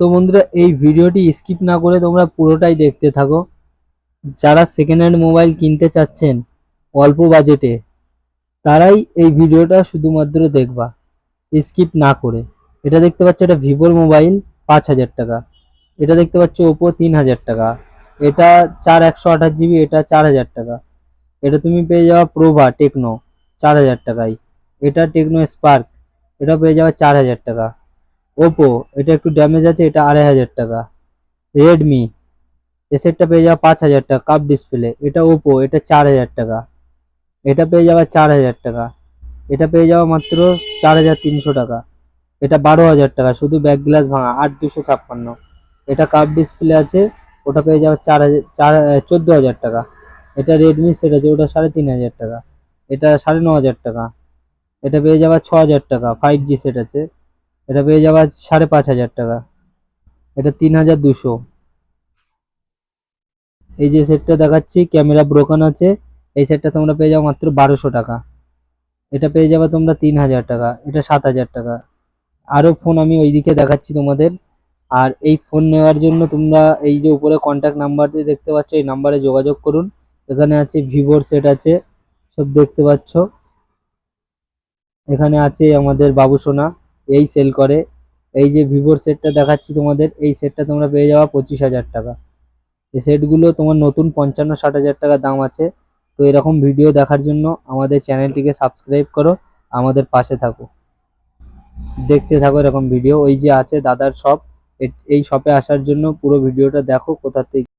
তো বন্ধুরা এই ভিডিওটি স্কিপ না করে তোমরা পুরোটাই দেখতে থাকো। যারা সেকেন্ড হ্যান্ড মোবাইল কিনতে চাচ্ছেন অল্প বাজেটে, তারাই এই ভিডিওটা শুধুমাত্র দেখবা স্কিপ না করে। এটা দেখতে পাচ্ছ, এটা ভিভোর মোবাইল 5,000 টাকা। এটা দেখতে পাচ্ছ ওপো 3,000 টাকা। এটা 4128 জিবি, এটা 4,000 টাকা। এটা তুমি পেয়ে যাওয়া প্রোভা টেকনো 4,000 টাকায়। এটা টেকনো স্পার্ক, এটা পেয়ে যাওয়া 4,000 টাকা। ওপো, এটা একটু ড্যামেজ আছে, এটা 2,500 টাকা। রেডমি এসেটটা পেয়ে যাওয়া 5,000 টাকা, কাপ ডিসপ্লে। এটা ওপো, এটা 4,000 টাকা। এটা পেয়ে যাওয়া 4,000 টাকা। এটা পেয়ে যাওয়া মাত্র 4,300 টাকা। এটা 12,000 টাকা, শুধু ব্যাক গ্লাস ভাঙা, 8,256। এটা কাপ ডিসপ্লে আছে, ওটা পেয়ে যাওয়া 14,000 টাকা। এটা রেডমি সেট আছে, ওটা 3,500 টাকা। এটা 9,500 টাকা। এটা পেয়ে যাওয়া 6,000 টাকা, 5G সেট আছে। এটা পেয়ে যাওয়া 5,500 টাকা। এটা 3,200। এই যে সেটটা দেখাচ্ছি, ক্যামেরা ব্রোকেন আছে, এই সেটটা তোমরা পেয়ে যাও মাত্র 1,200 টাকা। এটা পেয়ে যাবে তোমরা 3,000 টাকা। এটা 7,000 টাকা। আরো ফোন আমি ওইদিকে দেখাচ্ছি তোমাদের। আর এই ফোন নেওয়ার জন্য তোমরা এই যে উপরে কন্ট্যাক্ট নাম্বার দিয়ে দেখতে পাচ্ছ, এই নাম্বারে যোগাযোগ করুন। এখানে আছে ভিভোর সেট আছে, সব দেখতে পাচ্ছ। এখানে আছে আমাদের বাবুসোনা, এই সেল করে। এই যে ভিভোর সেটটা দেখাচ্ছি তোমাদের, এই সেটটা তোমরা পেয়ে যাওয়া 25,000 টাকা। এই সেটগুলো তোমার নতুন 55-60 হাজার টাকা দাম আছে। তো এরকম ভিডিও দেখার জন্য আমাদের চ্যানেলটিকে সাবস্ক্রাইব করো, আমাদের পাশে থাকো, দেখতে থাকো এরকম ভিডিও। ওই যে আছে দাদার শপ, এই শপে আসার জন্য পুরো ভিডিওটা দেখো কোথা থেকে